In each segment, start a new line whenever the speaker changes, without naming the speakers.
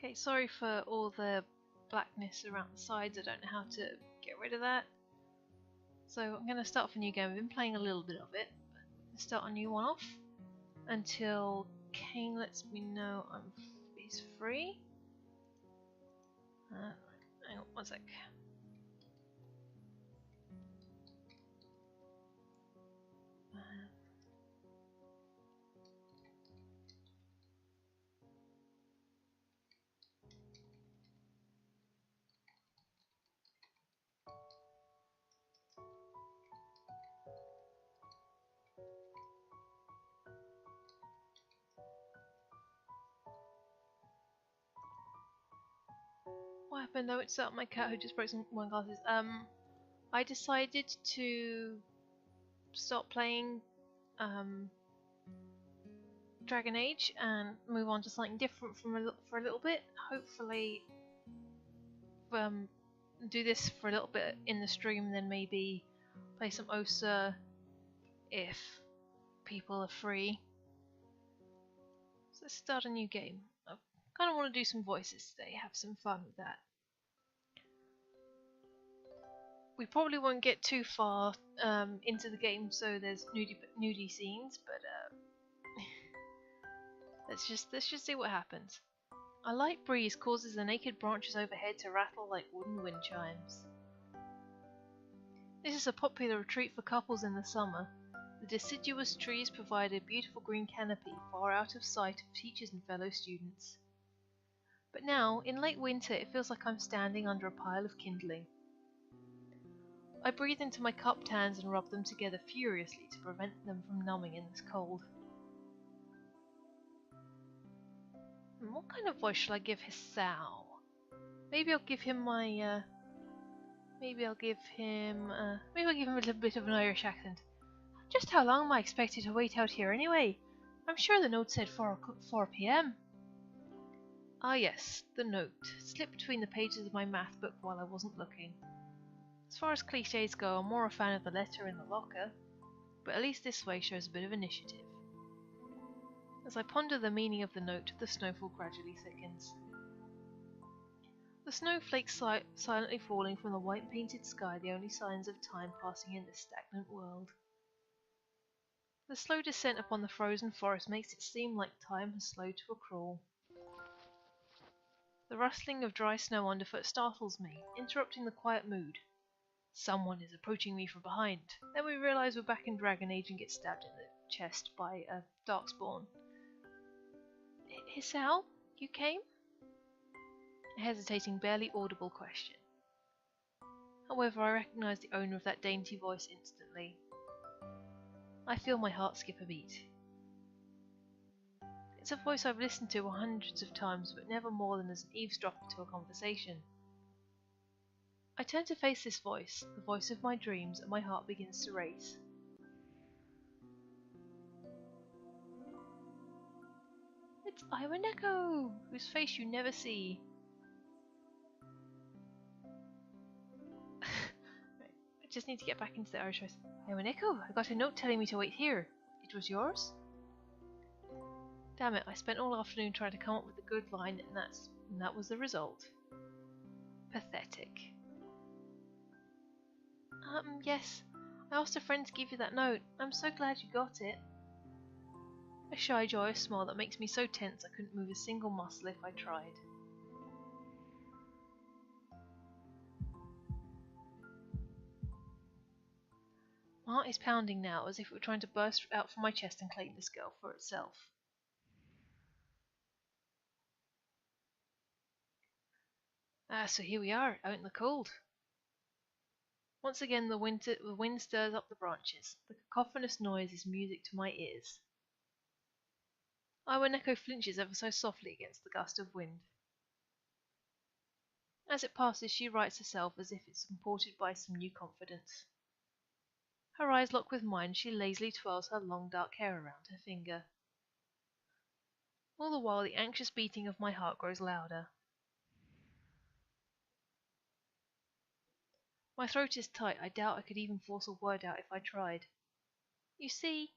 Okay, sorry for all the blackness around the sides. I don't know how to get rid of that. So I'm going to start off a new game. I've been playing a little bit of it, but let's start a new one off until Kane lets me know he's free. Hang on one sec. What happened though? It's my cat who just broke some wine glasses. I decided to stop playing Dragon Age and move on to something different for a little bit. Hopefully, do this for a little bit in the stream, then maybe play some OSA if people are free. So let's start a new game. I kind of want to do some voices today, have some fun with that. We probably won't get too far into the game, so there's nudie scenes, but let's just see what happens. A light breeze causes the naked branches overhead to rattle like wooden wind chimes. This is a popular retreat for couples in the summer. The deciduous trees provide a beautiful green canopy far out of sight of teachers and fellow students. But now, in late winter, it feels like I'm standing under a pile of kindling. I breathe into my cupped hands and rub them together furiously to prevent them from numbing in this cold. What kind of voice should I give Hisao? Maybe I'll give him my, maybe I'll give him a little bit of an Irish accent. Just how long am I expected to wait out here anyway? I'm sure the note said 4 PM. Ah yes, the note. Slipped between the pages of my math book while I wasn't looking. As far as cliches go, I'm more a fan of the letter in the locker, but at least this way shows a bit of initiative. As I ponder the meaning of the note, the snowfall gradually thickens. The snowflakes silently falling from the white painted sky, the only signs of time passing in this stagnant world. The slow descent upon the frozen forest makes it seem like time has slowed to a crawl. The rustling of dry snow underfoot startles me, interrupting the quiet mood. Someone is approaching me from behind. Then we realise we're back in Dragon Age and get stabbed in the chest by a darkspawn. Hisao, you came? A hesitating, barely audible question. However, I recognise the owner of that dainty voice instantly. I feel my heart skip a beat. It's a voice I've listened to hundreds of times, but never more than as an eavesdropper to a conversation. I turn to face this voice, the voice of my dreams, and my heart begins to race. It's Iwaneko, whose face you never see. I just need to get back into the Irish voice. Iwaneko, I got a note telling me to wait here. It was yours? Damn it, I spent all afternoon trying to come up with a good line, and that was the result. Pathetic. Yes. I asked a friend to give you that note. I'm so glad you got it. A shy, joyous smile that makes me so tense I couldn't move a single muscle if I tried. My heart is pounding now, as if it were trying to burst out from my chest and claim this girl for itself. So here we are, out in the cold. Once again the wind stirs up the branches. The cacophonous noise is music to my ears. Iwaneko flinches ever so softly against the gust of wind. As it passes, she rights herself as if it's supported by some new confidence. Her eyes lock with mine, she lazily twirls her long dark hair around her finger. All the while the anxious beating of my heart grows louder. My throat is tight, I doubt I could even force a word out if I tried. You see,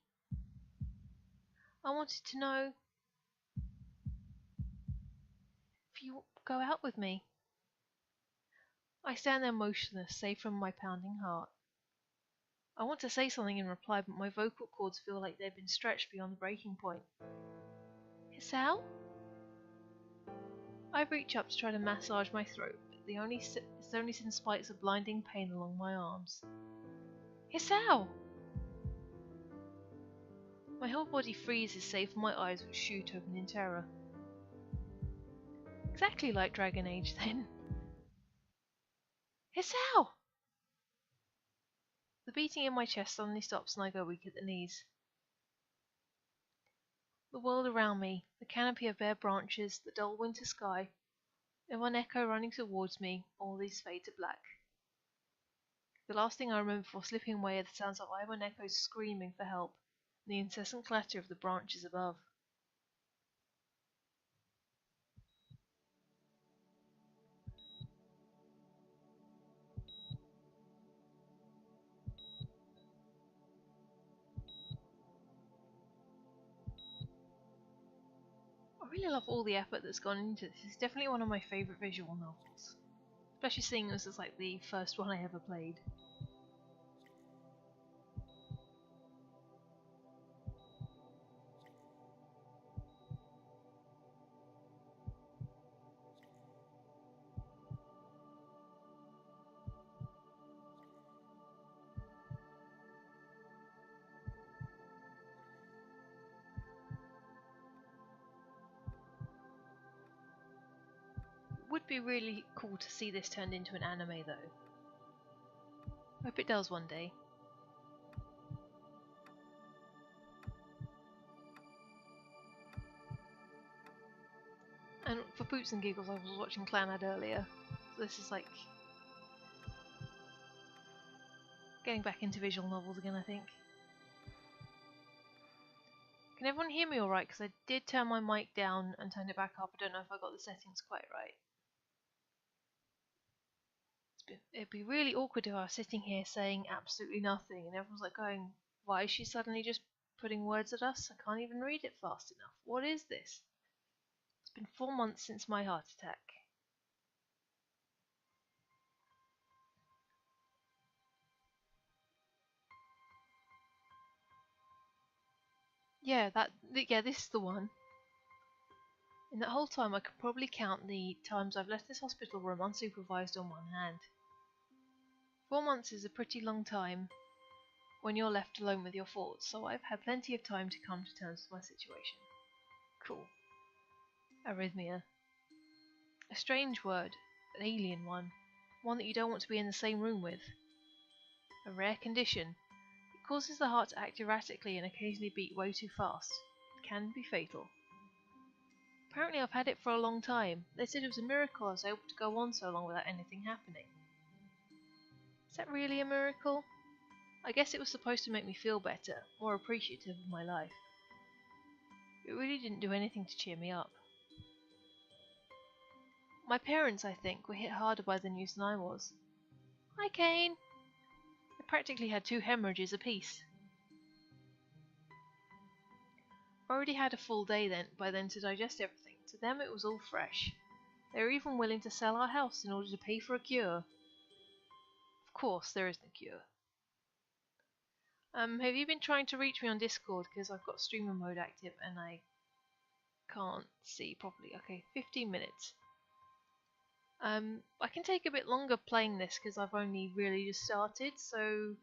I wanted to know if you go out with me? I stand there motionless, safe from my pounding heart. I want to say something in reply, but my vocal cords feel like they've been stretched beyond the breaking point. Hisao? I reach up to try to massage my throat, but it's only sends spikes of blinding pain along my arms. Hisao! My whole body freezes, save for my eyes which shoot open in terror. Exactly like Dragon Age, then. Hisao! The beating in my chest suddenly stops and I go weak at the knees. The world around me, the canopy of bare branches, the dull winter sky, and one echo running towards me, all these fade to black. The last thing I remember before slipping away are the sounds of Ivan echoes screaming for help, and the incessant clatter of the branches above. I really love all the effort that's gone into this. It's definitely one of my favourite visual novels. Especially seeing this as like the first one I ever played. Would be really cool to see this turned into an anime though. Hope it does one day. And for poops and giggles, I was watching Clanad earlier, so this is like getting back into visual novels again, I think. Can everyone hear me alright? Because I did turn my mic down and turn it back up. I don't know if I got the settings quite right. It'd be really awkward if I was sitting here saying absolutely nothing and everyone's like going, why is she suddenly just putting words at us? I can't even read it fast enough. What is this? It's been 4 months since my heart attack. Yeah, this is the one. In that whole time I could probably count the times I've left this hospital room unsupervised on one hand. 4 months is a pretty long time when you're left alone with your thoughts, so I've had plenty of time to come to terms with my situation. Cool. Arrhythmia. A strange word, an alien one that you don't want to be in the same room with. A rare condition. It causes the heart to act erratically and occasionally beat way too fast. It can be fatal. Apparently I've had it for a long time. They said it was a miracle I was able to go on so long without anything happening. Is that really a miracle? I guess it was supposed to make me feel better, more appreciative of my life. It really didn't do anything to cheer me up. My parents, I think, were hit harder by the news than I was. Hi, Kane! I practically had 2 hemorrhages apiece. I already had a full day by then to digest everything. To them it was all fresh. They were even willing to sell our house in order to pay for a cure. Of course, there is no cure. Have you been trying to reach me on Discord? Because I've got streamer mode active and I can't see properly. Okay, 15 minutes. I can take a bit longer playing this because I've only really just started, so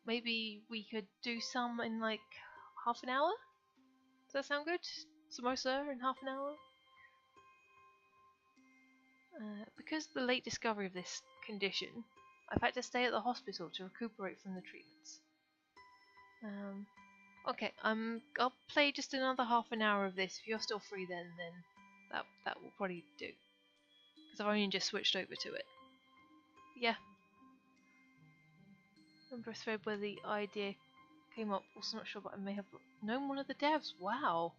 maybe we could do some in like half an hour? Does that sound good? Samosa in half an hour? Because of the late discovery of this condition, I've had to stay at the hospital to recuperate from the treatments. Okay, I'll play just another half an hour of this. If you're still free then that will probably do. Because I've only just switched over to it. Yeah. Remember a thread where the idea came up, also not sure, but I may have known one of the devs. Wow.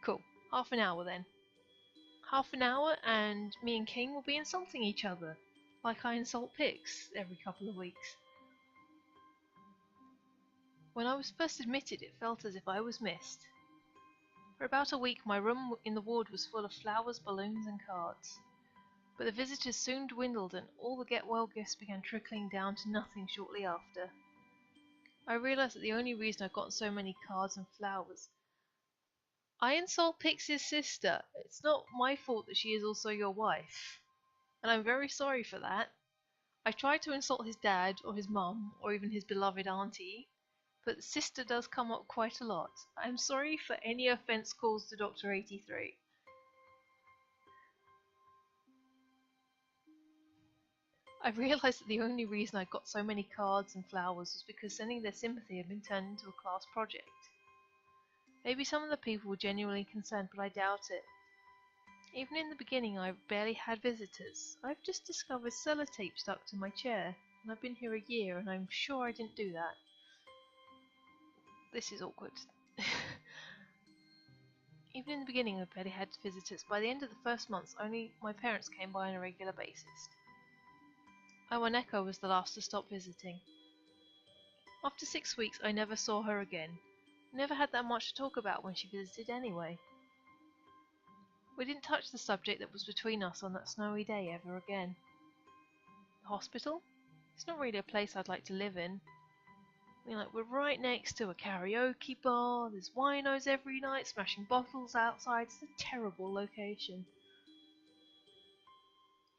Cool. Half an hour then. Half an hour and me and King will be insulting each other. Like I insult Pix every couple of weeks. When I was first admitted, it felt as if I was missed. For about a week my room in the ward was full of flowers, balloons and cards. But the visitors soon dwindled and all the get-well gifts began trickling down to nothing shortly after. I realized that the only reason I got so many cards and flowers... I insult Pixie's sister. It's not my fault that she is also your wife. And I'm very sorry for that. I tried to insult his dad, or his mum, or even his beloved auntie, but sister does come up quite a lot. I'm sorry for any offence caused to Dr. 83. I realised that the only reason I got so many cards and flowers was because sending their sympathy had been turned into a class project. Maybe some of the people were genuinely concerned, but I doubt it. Even in the beginning I barely had visitors. I've just discovered sellotape stuck to my chair, and I've been here a year and I'm sure I didn't do that. This is awkward. Even in the beginning I barely had visitors. By the end of the first month only my parents came by on a regular basis. Awaneko was the last to stop visiting. After 6 weeks I never saw her again. We never had that much to talk about when she visited anyway. We didn't touch the subject that was between us on that snowy day ever again. The hospital? It's not really a place I'd like to live in. I mean, like, we're right next to a karaoke bar, there's winos every night, smashing bottles outside. It's a terrible location.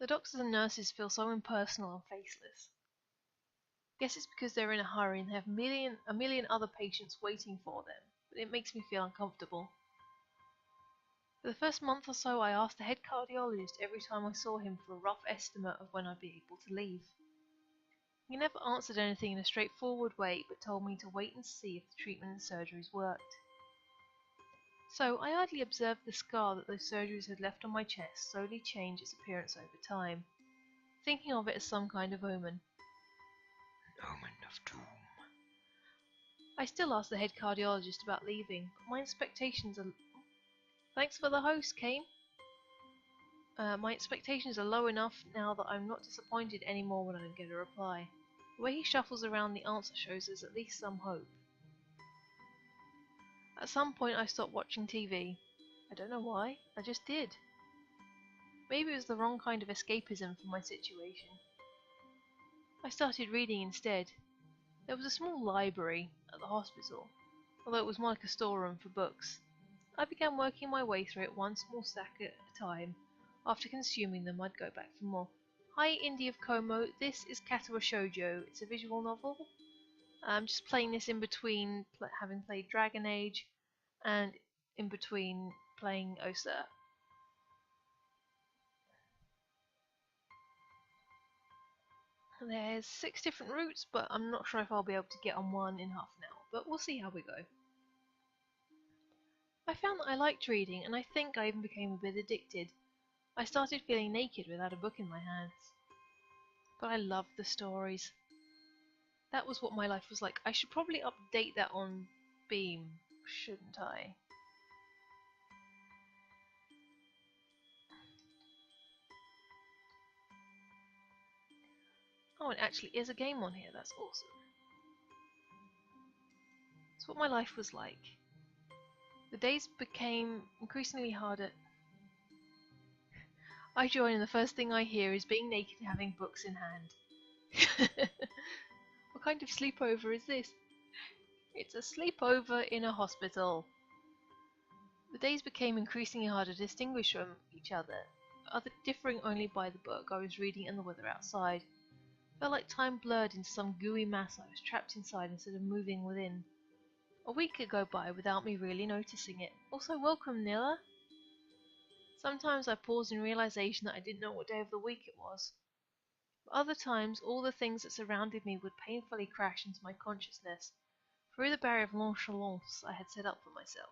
The doctors and nurses feel so impersonal and faceless. Guess it's because they're in a hurry and they have a million other patients waiting for them, but it makes me feel uncomfortable. For the first month or so I asked the head cardiologist every time I saw him for a rough estimate of when I'd be able to leave. He never answered anything in a straightforward way, but told me to wait and see if the treatment and surgeries worked. So I idly observed the scar that those surgeries had left on my chest slowly change its appearance over time, thinking of it as some kind of omen. An omen of doom. I still ask the head cardiologist about leaving, but my expectations are... Thanks for the host, Kane. My expectations are low enough now that I'm not disappointed anymore when I don't get a reply. The way he shuffles around the answer shows there's at least some hope. At some point I stopped watching TV. I don't know why, I just did. Maybe it was the wrong kind of escapism for my situation. I started reading instead. There was a small library at the hospital, although it was more like a storeroom for books. I began working my way through it one small stack at a time. After consuming them, I'd go back for more. Hi, Indie of Como. This is Katawa Shoujo. It's a visual novel. I'm just playing this in between having played Dragon Age and in between playing Osa. There's 6 different routes, but I'm not sure if I'll be able to get on one in half an hour, but we'll see how we go. I found that I liked reading, and I think I even became a bit addicted. I started feeling naked without a book in my hands. But I loved the stories. That was what my life was like. I should probably update that on Beam, shouldn't I? Oh, it actually is a game on here. That's awesome. That's what my life was like. The days became increasingly harder. I join and the first thing I hear is being naked and having books in hand. What kind of sleepover is this? It's a sleepover in a hospital. The days became increasingly harder to distinguish from each other, differing only by the book I was reading and the weather outside. It felt like time blurred into some gooey mass I was trapped inside instead of moving within. A week could go by without me really noticing it. Also, welcome, Nilla. Sometimes I paused in realization that I didn't know what day of the week it was. But other times, all the things that surrounded me would painfully crash into my consciousness, through the barrier of nonchalance I had set up for myself.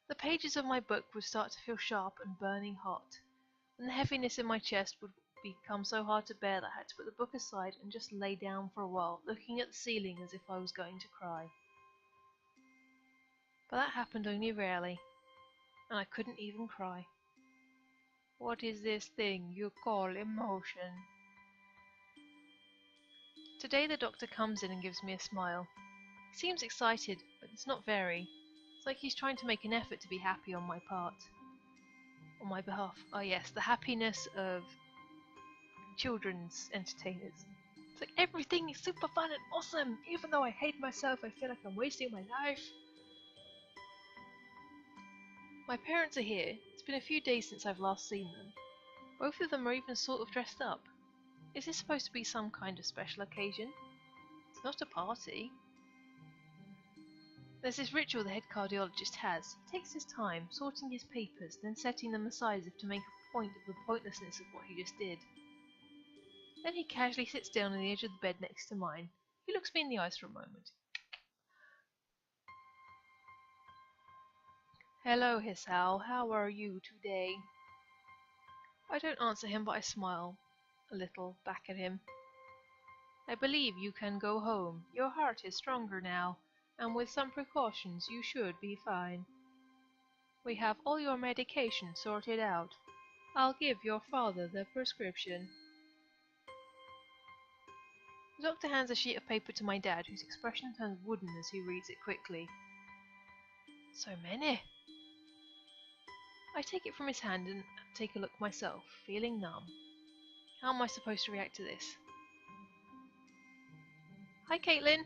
The pages of my book would start to feel sharp and burning hot, and the heaviness in my chest would become so hard to bear that I had to put the book aside and just lay down for a while, looking at the ceiling as if I was going to cry. But that happened only rarely, and I couldn't even cry. What is this thing you call emotion? Today the doctor comes in and gives me a smile. He seems excited, but it's not very. like he's trying to make an effort to be happy on my part. On my behalf. Oh yes, the happiness of children's entertainers. It's like everything is super fun and awesome! Even though I hate myself, I feel like I'm wasting my life. My parents are here. It's been a few days since I've last seen them. Both of them are even sort of dressed up. Is this supposed to be some kind of special occasion? It's not a party. There's this ritual the head cardiologist has. He takes his time, sorting his papers, then setting them aside as if to make a point of the pointlessness of what he just did. Then he casually sits down on the edge of the bed next to mine. He looks me in the eyes for a moment. Hello, Hisao. How are you today? I don't answer him, but I smile a little back at him. I believe you can go home. Your heart is stronger now, and with some precautions you should be fine. We have all your medication sorted out. I'll give your father the prescription. The doctor hands a sheet of paper to my dad, whose expression turns wooden as he reads it quickly. So many. I take it from his hand and take a look myself, feeling numb. How am I supposed to react to this? Hi, Caitlin.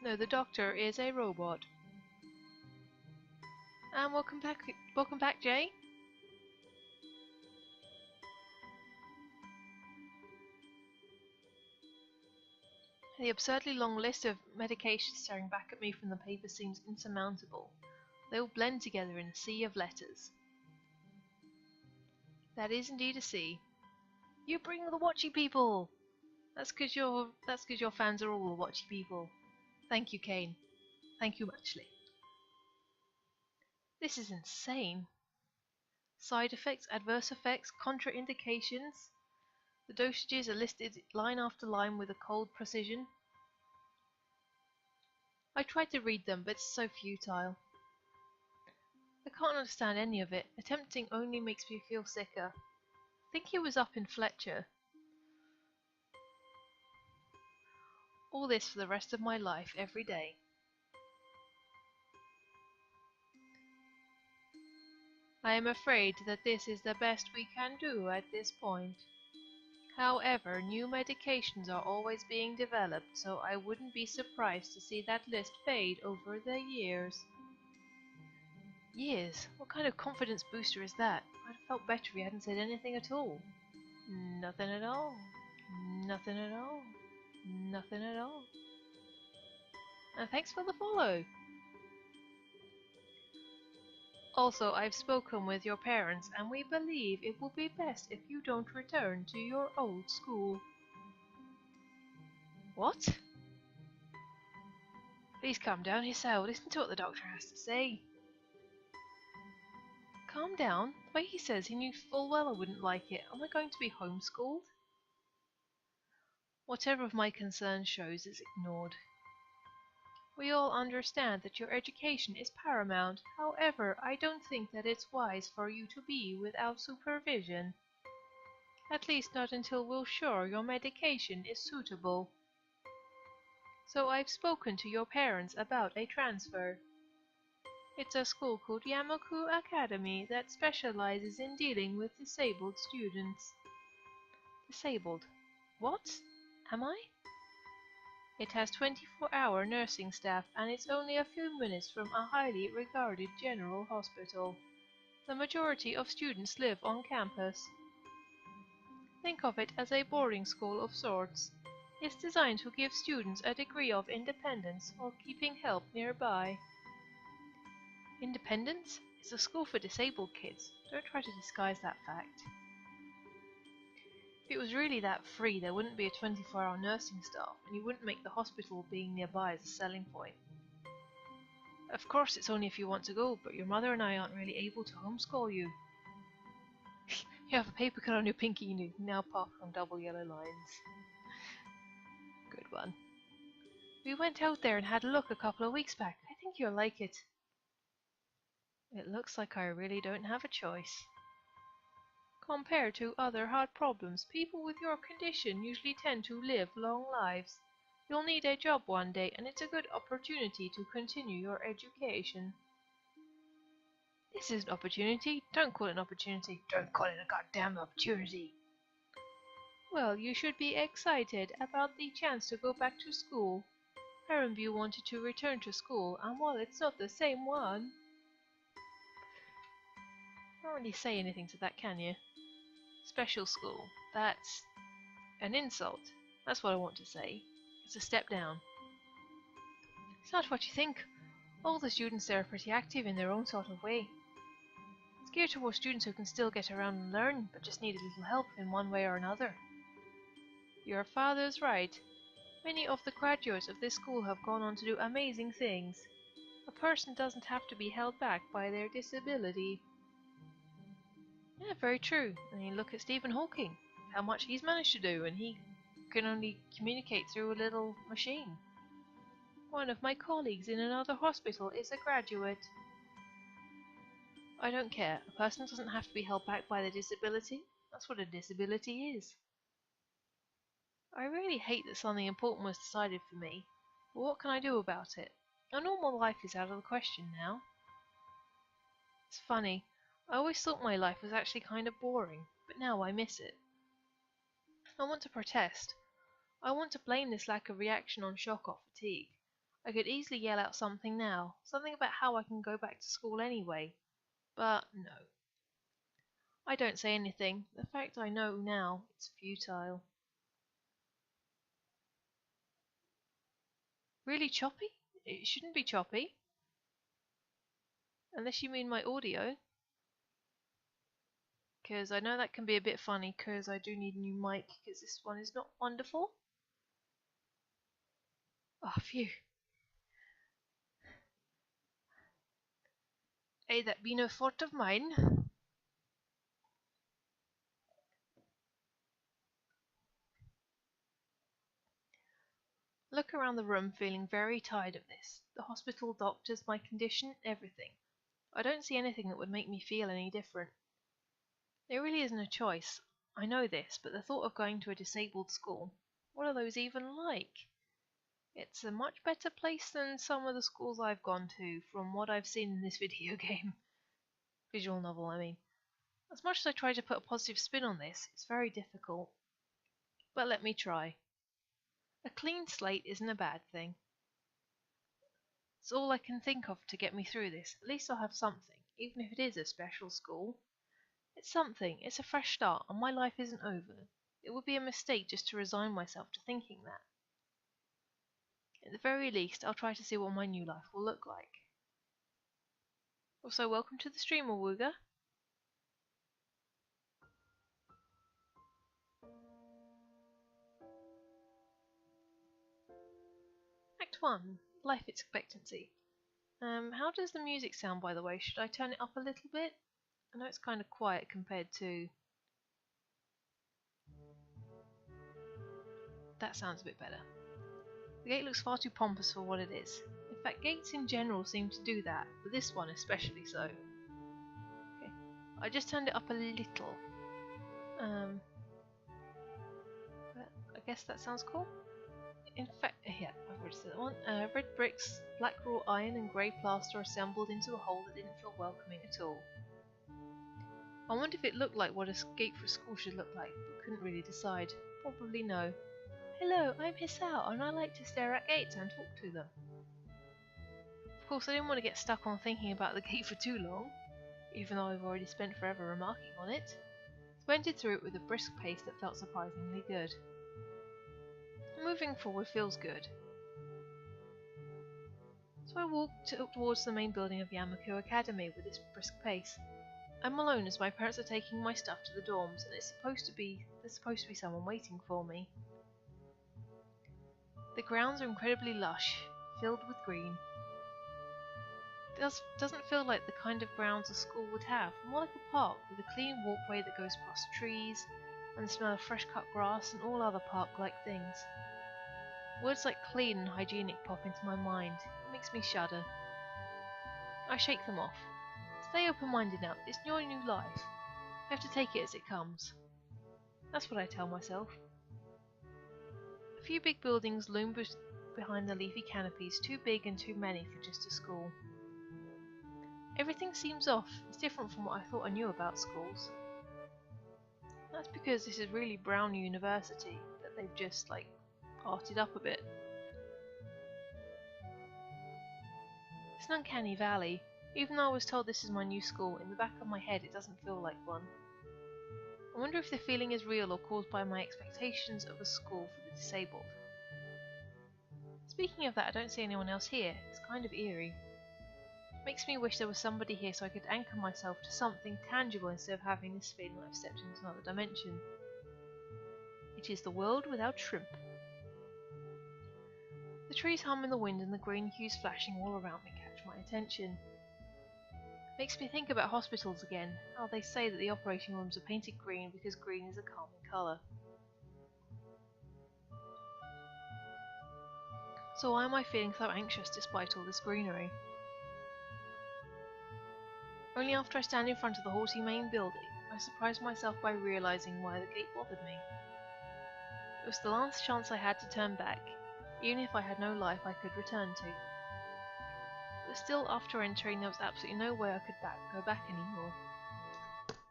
No, the doctor is a robot. And welcome back, Jay. The absurdly long list of medications staring back at me from the paper seems insurmountable. They all blend together in a sea of letters. That is indeed a sea. You bring the watchy people! That's 'cause your fans are all the watchy people. Thank you, Kane. Thank you muchly. This is insane. Side effects, adverse effects, contraindications. The dosages are listed line after line with a cold precision. I tried to read them, but it's so futile. I can't understand any of it. Attempting only makes me feel sicker. I think he was up in Fletcher. All this for the rest of my life, every day. I am afraid that this is the best we can do at this point. However, new medications are always being developed, so I wouldn't be surprised to see that list fade over the years. Years? What kind of confidence booster is that? I'd have felt better if he hadn't said anything at all. Nothing at all. Nothing at all. Nothing at all. And thanks for the follow! Also, I've spoken with your parents, and we believe it will be best if you don't return to your old school. What? Please calm down, Hisao. Listen to what the doctor has to say. Calm down? The way he says he knew full well I wouldn't like it. Am I going to be homeschooled? Whatever of my concern shows is ignored. We all understand that your education is paramount. However, I don't think that it's wise for you to be without supervision. At least not until we're sure your medication is suitable. So I've spoken to your parents about a transfer. It's a school called Yamaku Academy that specializes in dealing with disabled students. Disabled? What? Am I? It has 24-hour nursing staff, and it's only a few minutes from a highly regarded general hospital. The majority of students live on campus. Think of it as a boarding school of sorts. It's designed to give students a degree of independence while keeping help nearby. Independence? It's a school for disabled kids. Don't try to disguise that fact. If it was really that free, there wouldn't be a 24-hour nursing staff, and you wouldn't make the hospital being nearby as a selling point. Of course, it's only if you want to go, but your mother and I aren't really able to homeschool you. You have a paper cut on your pinky and you can now park on double yellow lines. Good one. We went out there and had a look a couple of weeks back. I think you'll like it. It looks like I really don't have a choice. Compared to other heart problems, people with your condition usually tend to live long lives. You'll need a job one day, and it's a good opportunity to continue your education. This is an opportunity. Don't call it an opportunity. Don't call it a goddamn opportunity. Well, you should be excited about the chance to go back to school. Harenview wanted to return to school, and while it's not the same one... Can't really say anything to that, can you? Special school. That's an insult. That's what I want to say. It's a step down. It's not what you think. All the students there are pretty active in their own sort of way. It's geared towards students who can still get around and learn, but just need a little help in one way or another. Your father's right. Many of the graduates of this school have gone on to do amazing things. A person doesn't have to be held back by their disability. Yeah, very true. I mean, look at Stephen Hawking. How much he's managed to do, and he can only communicate through a little machine. One of my colleagues in another hospital is a graduate. I don't care. A person doesn't have to be held back by their disability. That's what a disability is. I really hate that something important was decided for me, but what can I do about it? A normal life is out of the question now. It's funny. I always thought my life was actually kind of boring, but now I miss it. I want to protest. I want to blame this lack of reaction on shock or fatigue. I could easily yell out something now, something about how I can go back to school anyway. But no. I don't say anything. The fact I know now, it's futile. Really choppy? It shouldn't be choppy. Unless you mean my audio. Because I know that can be a bit funny, because I do need a new mic, because this one is not wonderful. Oh, phew. Hey, that be no fault of mine. Look around the room feeling very tired of this. The hospital, doctors, my condition, everything. I don't see anything that would make me feel any different. There really isn't a choice. I know this, but the thought of going to a disabled school, what are those even like? It's a much better place than some of the schools I've gone to, from what I've seen in this video game. Visual novel, I mean. As much as I try to put a positive spin on this, it's very difficult. But let me try. A clean slate isn't a bad thing. It's all I can think of to get me through this. At least I'll have something, even if it is a special school. It's something, it's a fresh start, and my life isn't over. It would be a mistake just to resign myself to thinking that. At the very least, I'll try to see what my new life will look like. Also, welcome to the stream, Awuga. Act 1. Life expectancy. How does the music sound, by the way? Should I turn it up a little bit? I know it's kind of quiet compared to... That sounds a bit better. The gate looks far too pompous for what it is. In fact, gates in general seem to do that, but this one especially so. Okay, I just turned it up a little. But I guess that sounds cool. In fact, yeah, I've already said that one. Red bricks, black raw iron and grey plaster assembled into a hole that didn't feel welcoming at all. I wondered if it looked like what a gate for a school should look like, but couldn't really decide. Probably no. Hello, I'm Hisao, and I like to stare at gates and talk to them. Of course, I didn't want to get stuck on thinking about the gate for too long, even though I've already spent forever remarking on it. Wended through it with a brisk pace that felt surprisingly good. Moving forward feels good. So I walked towards the main building of Yamaku Academy with this brisk pace. I'm alone as my parents are taking my stuff to the dorms, and there's supposed to be someone waiting for me. The grounds are incredibly lush, filled with green. It doesn't feel like the kind of grounds a school would have, more like a park with a clean walkway that goes past trees, and the smell of fresh cut grass and all other park-like things. Words like clean and hygienic pop into my mind. It makes me shudder. I shake them off. Stay open-minded now. It's your new life. You have to take it as it comes. That's what I tell myself. A few big buildings loom behind the leafy canopies, too big and too many for just a school. Everything seems off. It's different from what I thought I knew about schools. That's because this is really Brown University, that they've just, like, parted up a bit. It's an uncanny valley. Even though I was told this is my new school, in the back of my head it doesn't feel like one. I wonder if the feeling is real or caused by my expectations of a school for the disabled. Speaking of that, I don't see anyone else here. It's kind of eerie. Makes me wish there was somebody here so I could anchor myself to something tangible instead of having this feeling I've stepped into another dimension. It is the world without shrimp. The trees hum in the wind and the green hues flashing all around me catch my attention. Makes me think about hospitals again, how they say that the operating rooms are painted green because green is a calming colour. So why am I feeling so anxious despite all this greenery? Only after I stand in front of the haughty main building, I surprise myself by realising why the gate bothered me. It was the last chance I had to turn back, even if I had no life I could return to. But still, after entering, there was absolutely no way I could go back anymore.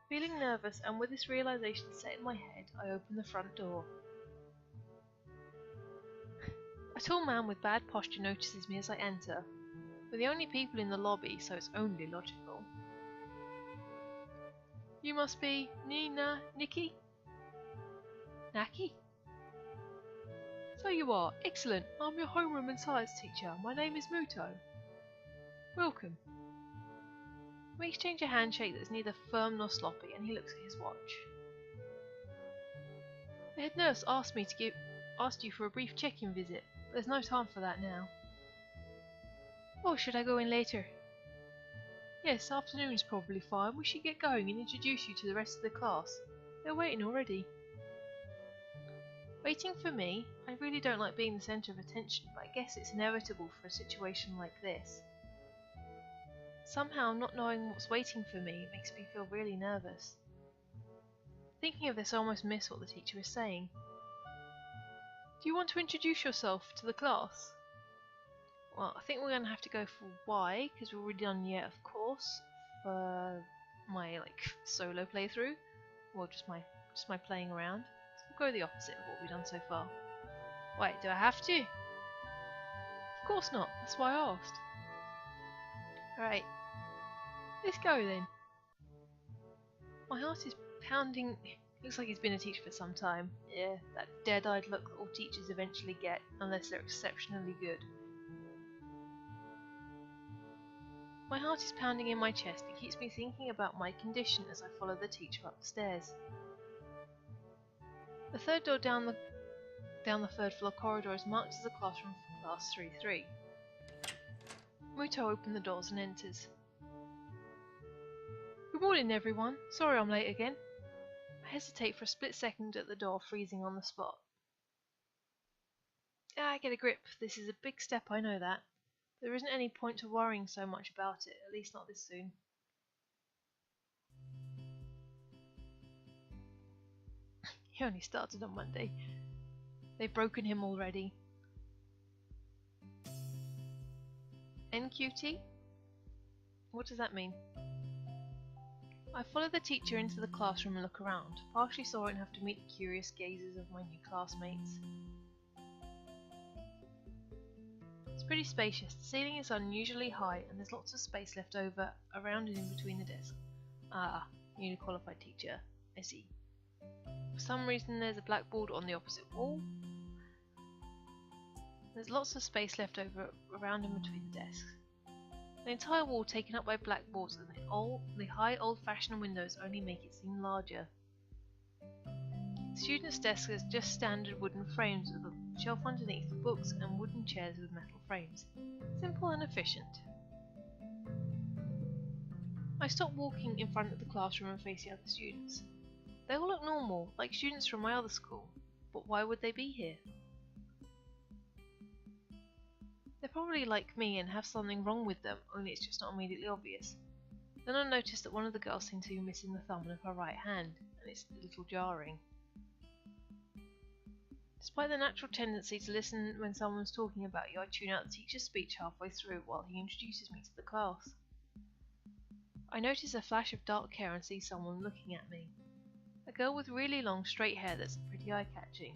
Feeling nervous, and with this realisation set in my head, I open the front door. A tall man with bad posture notices me as I enter. We're the only people in the lobby, so it's only logical. You must be Nikki? Naki? So you are. Excellent. I'm your homeroom and science teacher. My name is Muto. Welcome. We exchange a handshake that's neither firm nor sloppy, and he looks at his watch. The head nurse asked you for a brief check-in visit, but there's no time for that now. Oh, should I go in later? Yes, afternoon's probably fine. We should get going and introduce you to the rest of the class. They're waiting already. Waiting for me? I really don't like being the centre of attention, but I guess it's inevitable for a situation like this. Somehow, not knowing what's waiting for me makes me feel really nervous. Thinking of this, I almost miss what the teacher is saying. Do you want to introduce yourself to the class? Well, I think we're going to have to go for Y, because we're already done yet, of course, for my, solo playthrough, or just my playing around. So we'll go the opposite of what we've done so far. Wait, do I have to? Of course not, that's why I asked. Alright, let's go then. My heart is pounding. Looks like he's been a teacher for some time. Yeah, that dead-eyed look that all teachers eventually get, unless they're exceptionally good. My heart is pounding in my chest. It keeps me thinking about my condition as I follow the teacher up the stairs. The third door down the third floor corridor is marked as a classroom for class 3-3. Muto opens the doors and enters. Good morning, everyone. Sorry I'm late again. I hesitate for a split second at the door, freezing on the spot. Get a grip. This is a big step, I know that. There isn't any point to worrying so much about it, at least not this soon. He only started on Monday. They've broken him already. NQT? What does that mean? I follow the teacher into the classroom and look around, partially so I won't have to meet the curious gazes of my new classmates. It's pretty spacious. The ceiling is unusually high and there's lots of space left over around and in between the desks. Newly qualified teacher. I see. For some reason there's a blackboard on the opposite wall. There's lots of space left over around and between the desks. The entire wall taken up by blackboards and the high old-fashioned windows only make it seem larger. The students' desk has just standard wooden frames with a shelf underneath for books and wooden chairs with metal frames. Simple and efficient. I stop walking in front of the classroom and face the other students. They all look normal, like students from my other school, but why would they be here? They're probably like me and have something wrong with them, only it's just not immediately obvious. Then I notice that one of the girls seems to be missing the thumb of her right hand, and it's a little jarring. Despite the natural tendency to listen when someone's talking about you, I tune out the teacher's speech halfway through while he introduces me to the class. I notice a flash of dark hair and see someone looking at me. A girl with really long straight hair that's pretty eye-catching.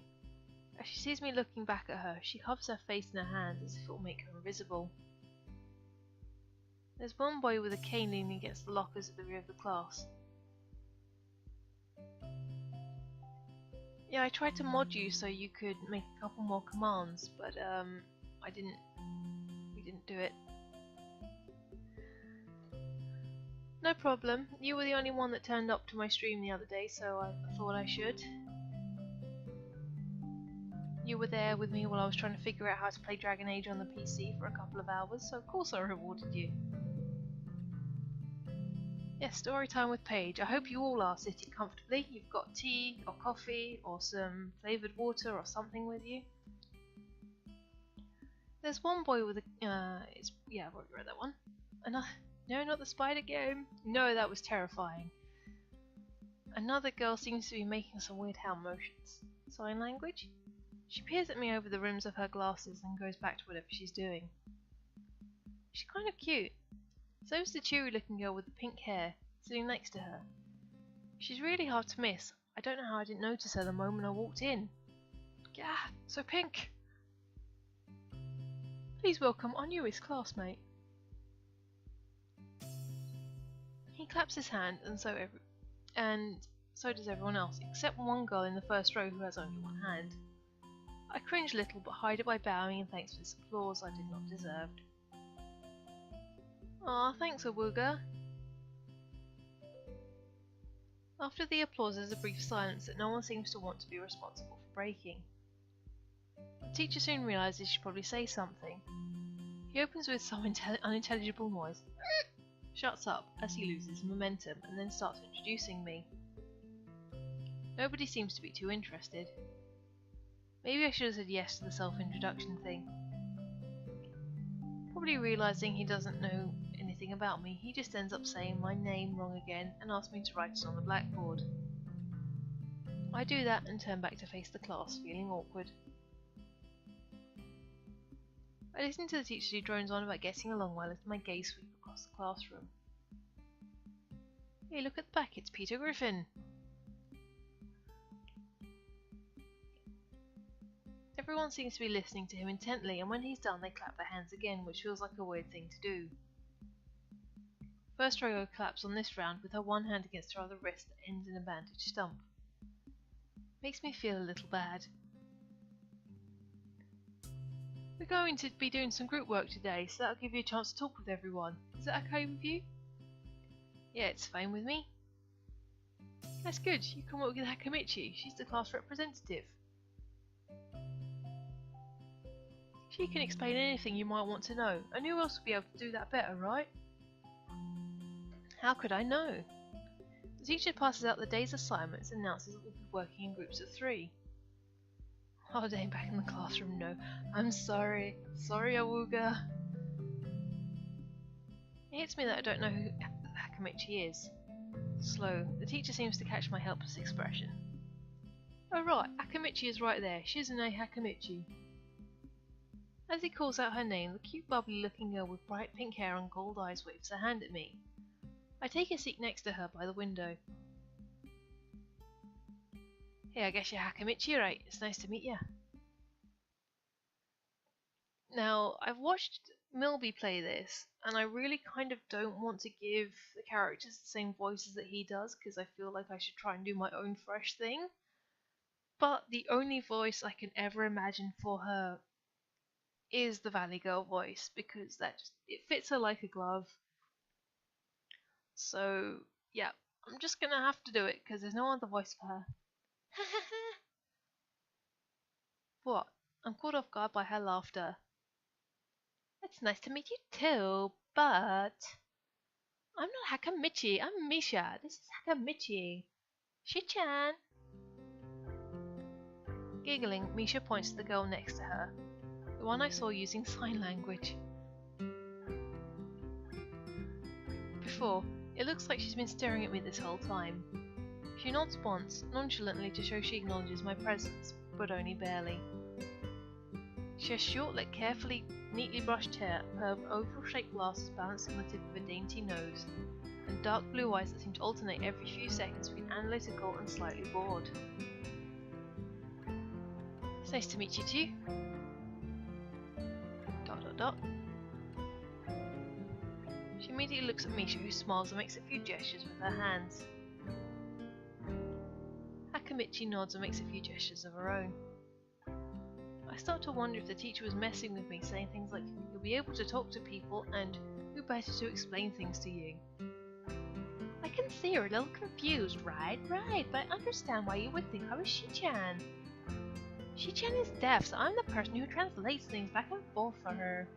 As she sees me looking back at her, she covers her face in her hands as if it will make her invisible. There's one boy with a cane leaning against the lockers at the rear of the class. Yeah, I tried to mod you so you could make a couple more commands, but we didn't do it. No problem, you were the only one that turned up to my stream the other day, so I thought I should. You were there with me while I was trying to figure out how to play Dragon Age on the PC for a couple of hours, so of course I rewarded you. Yes, story time with Paige. I hope you all are sitting comfortably. You've got tea or coffee or some flavoured water or something with you. There's one boy with a yeah, I've already read that one. No, not the spider game. No, that was terrifying. Another girl seems to be making some weird hand motions. Sign language? She peers at me over the rims of her glasses and goes back to whatever she's doing. She's kind of cute. So's the cheery looking girl with the pink hair, sitting next to her. She's really hard to miss. I don't know how I didn't notice her the moment I walked in. Yeah, so pink! Please welcome our newest classmate. He claps his hand and so does everyone else, except one girl in the first row who has only one hand. I cringe a little but hide it by bowing in thanks for this applause I did not deserve. Aw, thanks Awuga. After the applause there's a brief silence that no one seems to want to be responsible for breaking. The teacher soon realises she should probably say something. He opens with some unintelligible noise, shuts up as he loses momentum, and then starts introducing me. Nobody seems to be too interested. Maybe I should have said yes to the self-introduction thing. Probably realising he doesn't know anything about me, he just ends up saying my name wrong again and asks me to write it on the blackboard. I do that and turn back to face the class, feeling awkward. I listen to the teacher who drones on about getting along while I let my gaze sweep across the classroom. Hey, look at the back, it's Peter Griffin! Everyone seems to be listening to him intently, and when he's done they clap their hands again, which feels like a weird thing to do. First row claps on this round with her one hand against her other wrist that ends in a bandaged stump. Makes me feel a little bad. We're going to be doing some group work today, so that'll give you a chance to talk with everyone. Is that okay with you? Yeah, it's fine with me. That's good, you can work with Hakamichi, she's the class representative. She can explain anything you might want to know, and who else will be able to do that better, right? How could I know? The teacher passes out the day's assignments and announces that we'll be working in groups of 3. Holiday back in the classroom, no. I'm sorry. Sorry, Awuga. It hits me that I don't know who Hakamichi is. Slow. The teacher seems to catch my helpless expression. Oh right, Hakamichi is right there. Shizune Hakamichi. As he calls out her name, the cute bubbly looking girl with bright pink hair and gold eyes waves her hand at me. I take a seat next to her by the window. Hey, I guess you're Hakamichi, right? It's nice to meet you. Now, I've watched Milby play this, and I really kind of don't want to give the characters the same voices that he does, because I feel like I should try and do my own fresh thing. But the only voice I can ever imagine for her is the Valley Girl voice, because it fits her like a glove. So, yeah, I'm just gonna have to do it, because there's no other voice for her. What? I'm caught off guard by her laughter. It's nice to meet you too, but... I'm not Hakamichi, I'm Misha. This is Hakamichi. Shi-chan. Giggling, Misha points to the girl next to her, the one I saw using sign language before. It looks like she's been staring at me this whole time. She nods once, nonchalantly to show she acknowledges my presence, but only barely. She has short, neatly brushed hair, a pair of oval-shaped glasses balanced on the tip of a dainty nose, and dark blue eyes that seem to alternate every few seconds between analytical and slightly bored. It's nice to meet you too. ... She immediately looks at Misha, who smiles and makes a few gestures with her hands. Akamichi nods and makes a few gestures of her own. I start to wonder if the teacher was messing with me, saying things like, "You'll be able to talk to people," and "Who better to explain things to you?" I can see you're a little confused, right? Right, but I understand why you would think I was Shi-chan. Shi-chan is deaf, so I'm the person who translates things back and forth for her.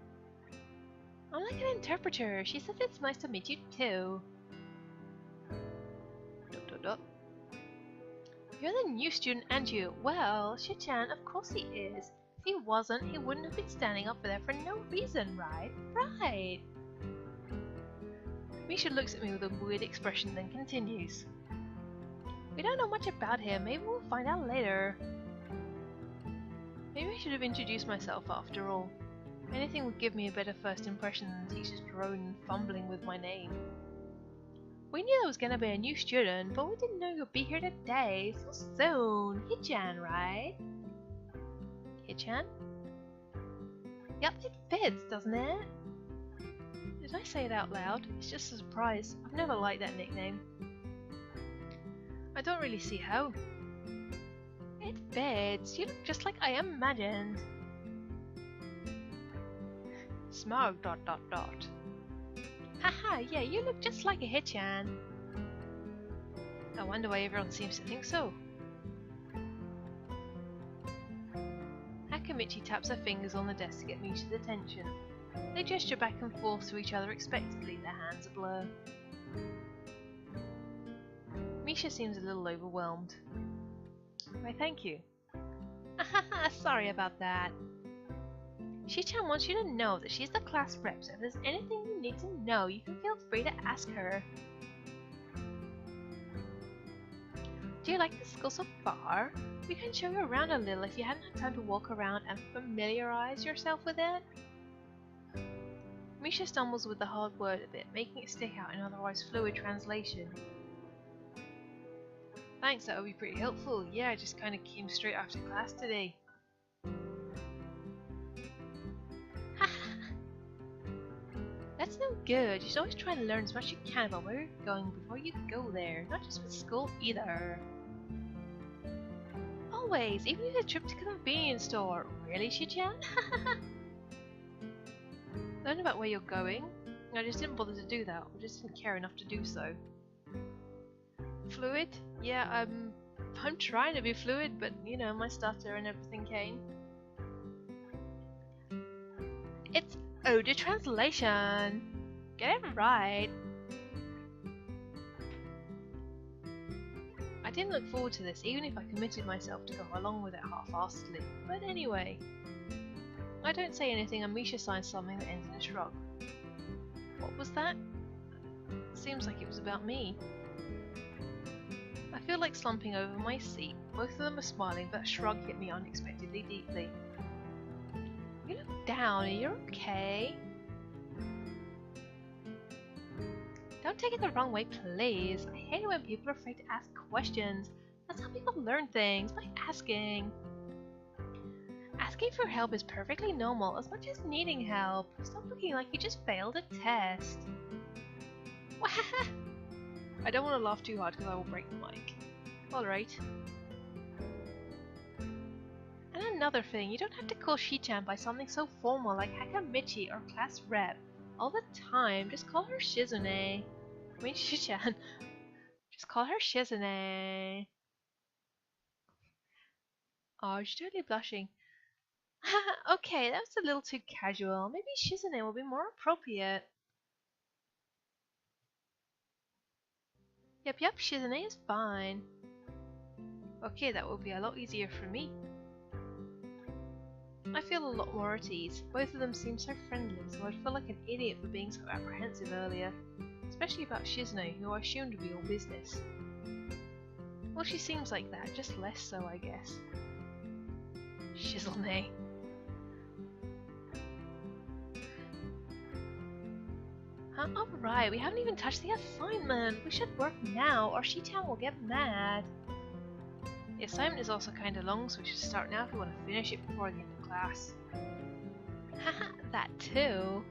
I'm like an interpreter. She said it's nice to meet you too. ... You're the new student, aren't you? Well, Shi-chan, of course he is. If he wasn't, he wouldn't have been standing up there for no reason, right? Right. Misha looks at me with a weird expression, then continues. We don't know much about him. Maybe we'll find out later. Maybe I should have introduced myself after all. Anything would give me a better first impression than the teacher's drone and fumbling with my name. We knew there was gonna be a new student, but we didn't know you'd be here today, so soon. Hichan, right? Hichan? Yep, it fits, doesn't it? Did I say it out loud? It's just a surprise. I've never liked that nickname. I don't really see how. It fits. You look just like I imagined. Smog ... Haha, yeah, you look just like a Hichan. I wonder why everyone seems to think so. Akamichi taps her fingers on the desk to get Misha's attention. They gesture back and forth to each other expectantly, their hands a blur. Misha seems a little overwhelmed. Why, thank you. Ahaha, sorry about that. Shi-chan wants you to know that she's the class rep, so if there's anything you need to know, you can feel free to ask her. Do you like the school so far? We can show you around a little if you hadn't had time to walk around and familiarize yourself with it. Misha stumbles with the hard word a bit, making it stick out in otherwise fluid translation. Thanks, that would be pretty helpful. Yeah, I just kinda came straight after class today. That's no good. You should always try and learn as much as you can about where you're going before you go there. Not just with school either. Always, even if it's a trip to the convenience store. Really, Shi-chan? Learn about where you're going. I just didn't bother to do that. I just didn't care enough to do so. Fluid? Yeah, I'm trying to be fluid, but you know, my stutter and everything came. It's Oda translation! Get it right! I didn't look forward to this, even if I committed myself to go along with it half-heartedly. But anyway. I don't say anything and Misha signs something that ends in a shrug. What was that? Seems like it was about me. I feel like slumping over my seat. Both of them are smiling, but a shrug hit me unexpectedly deeply. You look down, are you okay? Don't take it the wrong way, please. I hate it when people are afraid to ask questions. That's how people learn things, by asking. Asking for help is perfectly normal, as much as needing help. Stop looking like you just failed a test. I don't want to laugh too hard because I will break the mic. Alright. And another thing, you don't have to call Shi-chan by something so formal like Hakamichi or class rep. All the time, just call her Shizune. I mean Shi-chan. Just call her Shizune. Oh, she's totally blushing. Okay, that was a little too casual. Maybe Shizune will be more appropriate. Yep, Shizune is fine. Okay, that will be a lot easier for me. I feel a lot more at ease. Both of them seem so friendly, so I'd feel like an idiot for being so apprehensive earlier. Especially about Shizune, who I assumed would be all business. Well, she seems like that, just less so, I guess. Shizzle-nay. Huh? Alright, we haven't even touched the assignment. We should work now, or She-Town will get mad. The assignment is also kinda long, so we should start now if we want to finish it before the end of class. Haha, that too.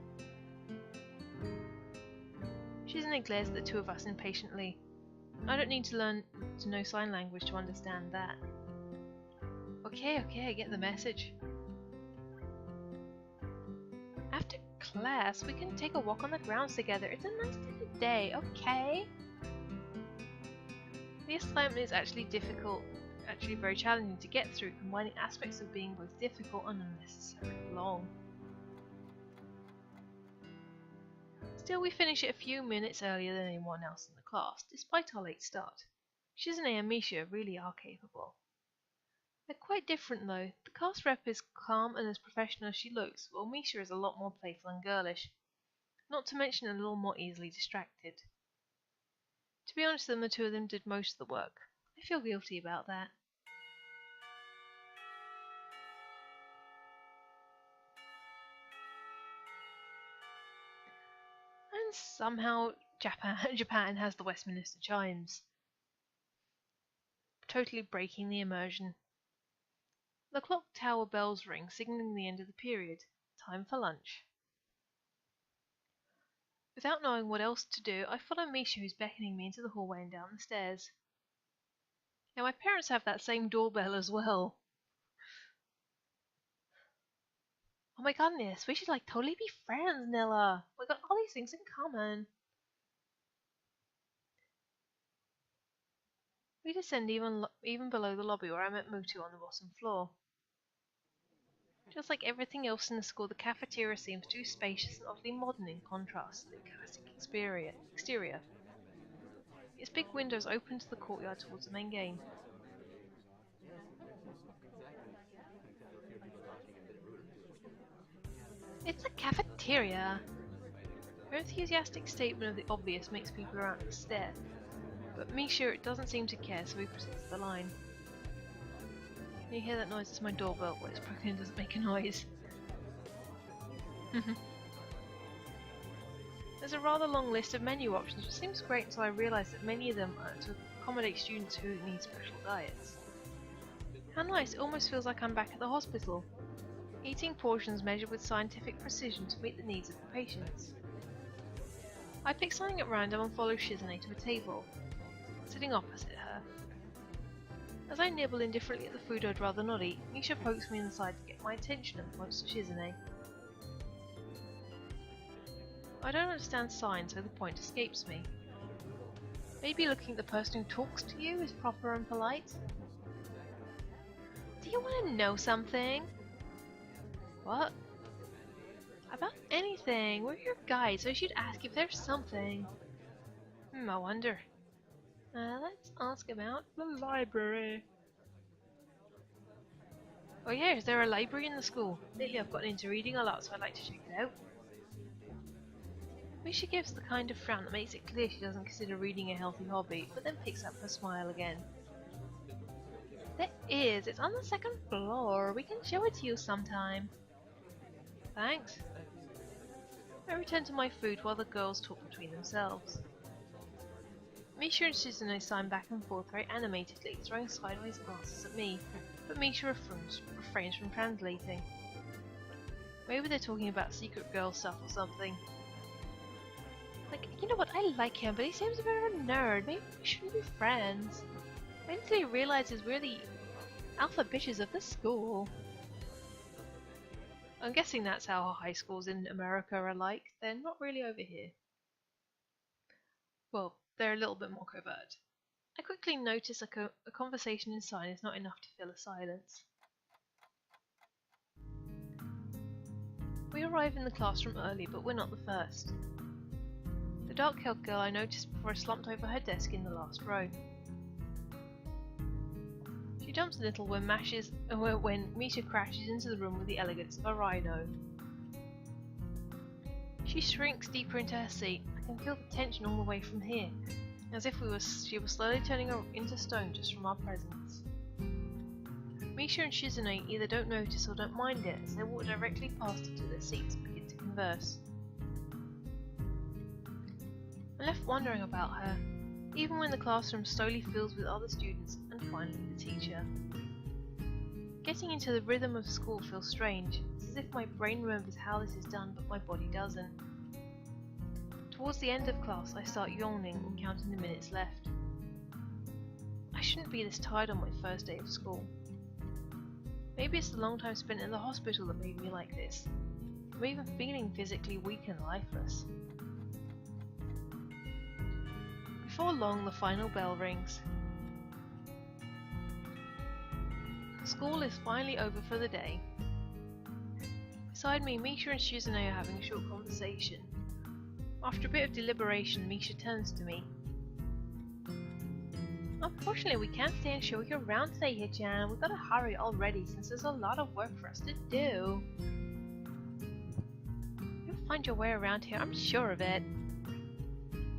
Shizune glares at the two of us impatiently. I don't need to learn to know sign language to understand that. Okay, I get the message. After class, we can take a walk on the grounds together. It's a nice day, okay? The assignment is actually very challenging to get through, combining aspects of being both difficult and unnecessarily long. Still, we finish it a few minutes earlier than anyone else in the class, despite our late start. Shizune and Misha really are capable. They're quite different though. The class rep is calm and as professional as she looks, while Misha is a lot more playful and girlish, not to mention a little more easily distracted. To be honest with them, the two of them did most of the work. I feel guilty about that. And somehow Japan has the Westminster chimes, totally breaking the immersion. The clock tower bells ring, signaling the end of the period. Time for lunch. Without knowing what else to do, I follow Misha, who's beckoning me into the hallway and down the stairs. Now my parents have that same doorbell as well. Oh my goodness, we should totally be friends, Nilla. We got all these things in common. We descend even below the lobby where I met Mutu on the bottom floor. Just like everything else in the school, the cafeteria seems too spacious and oddly modern in contrast to the classic exterior. Its big windows open to the courtyard towards the main game. It's a cafeteria! Her enthusiastic statement of the obvious makes people around us stare, but Misha doesn't seem to care, so he proceeds the line. You hear that noise? It's my doorbell, but it's broken and doesn't make a noise. There's a rather long list of menu options, which seems great until I realise that many of them are to accommodate students who need special diets. How nice, it almost feels like I'm back at the hospital, eating portions measured with scientific precision to meet the needs of the patients. I pick something at random and follow Shizune to a table, sitting opposite her. As I nibble indifferently at the food I'd rather not eat, Misha pokes me in the side to get my attention and points to Shizune. I don't understand signs, so the point escapes me. Maybe looking at the person who talks to you is proper and polite? Do you want to know something? What? About anything. We're your guides, so I should ask if there's something. I wonder. Let's ask about the library. Oh yeah, is there a library in the school? Lately I've gotten into reading a lot, so I'd like to check it out. Misha gives the kind of frown that makes it clear she doesn't consider reading a healthy hobby, but then picks up her smile again. There is. It's on the second floor. We can show it to you sometime. Thanks. I return to my food while the girls talk between themselves. Misha and Shizune sign back and forth very animatedly, throwing sideways glances at me, but Misha refrains from translating. Maybe they're talking about secret girl stuff or something. You know what, I like him, but he seems a bit of a nerd. Maybe we shouldn't be friends. Wait until he realizes we're the alpha bitches of the school. I'm guessing that's how high schools in America are like. They're not really over here. Well, they're a little bit more covert. I quickly notice a conversation in sign is not enough to fill a silence. We arrive in the classroom early, but we're not the first. The dark-haired girl I noticed before I slumped over her desk in the last row. She jumps a little when Misha crashes into the room with the elegance of a rhino. She shrinks deeper into her seat. I can feel the tension all the way from here, as if she was slowly turning her into stone just from our presence. Misha and Shizune either don't notice or don't mind it as they walk directly past her to their seats and begin to converse. I'm left wondering about her, even when the classroom slowly fills with other students and finally the teacher. Getting into the rhythm of school feels strange. It's as if my brain remembers how this is done but my body doesn't. Towards the end of class I start yawning and counting the minutes left. I shouldn't be this tired on my first day of school. Maybe it's the long time spent in the hospital that made me like this. I'm even feeling physically weak and lifeless. Before long the final bell rings. School is finally over for the day. Beside me, Misha and Shizune are having a short conversation. After a bit of deliberation, Misha turns to me. Unfortunately, we can't stay and show you around today, Hichan. We've got to hurry already since there's a lot of work for us to do. You'll find your way around here, I'm sure of it.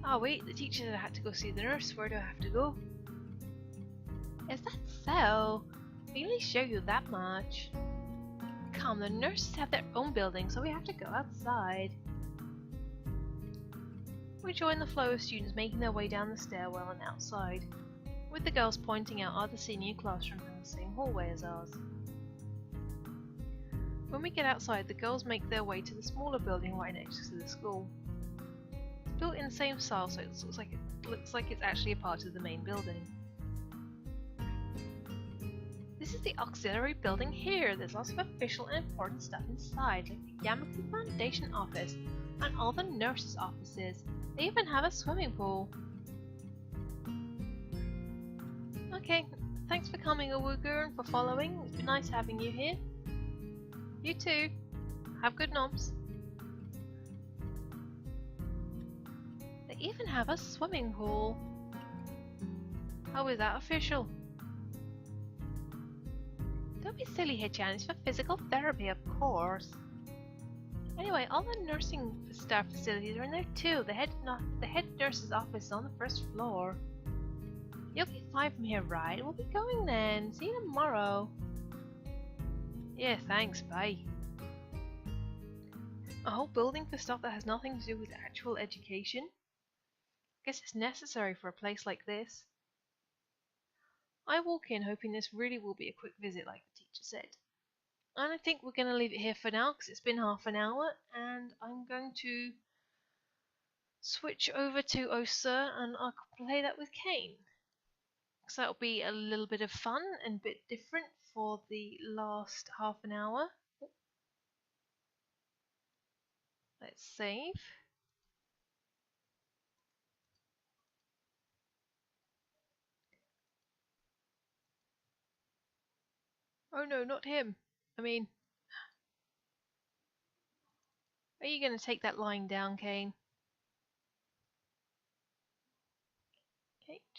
Oh wait, the teacher said I had to go see the nurse. Where do I have to go? Is that so? I really show you that much. Come, the nurses have their own building, so we have to go outside. We join the flow of students making their way down the stairwell and outside, with the girls pointing out other senior classrooms in the same hallway as ours. When we get outside, the girls make their way to the smaller building right next to the school. It's built in the same style, so it looks like it's actually a part of the main building. This is the auxiliary building here. There's lots of official and important stuff inside, like the Yamaku Foundation office and all the nurses' offices. They even have a swimming pool. Okay, thanks for coming, Owugu, and for following. It's been nice having you here. You too. Have good noms. They even have a swimming pool. How is that official? Don't be silly, Hichan. It's for physical therapy, of course. Anyway, all the nursing staff facilities are in there too. The head nurse's office is on the first floor. You'll be fine from here, right? We'll be going then. See you tomorrow. Yeah, thanks. Bye. A whole building for stuff that has nothing to do with actual education? Guess it's necessary for a place like this. I walk in hoping this really will be a quick visit like the teacher said. And I think we're going to leave it here for now because it's been half an hour and I'm going to switch over to Osa and I'll play that with Kane. Because that'll be a little bit of fun and a bit different for the last half an hour. Let's save. Oh no, not him. I mean, are you going to take that lying down, Kane? Okay, just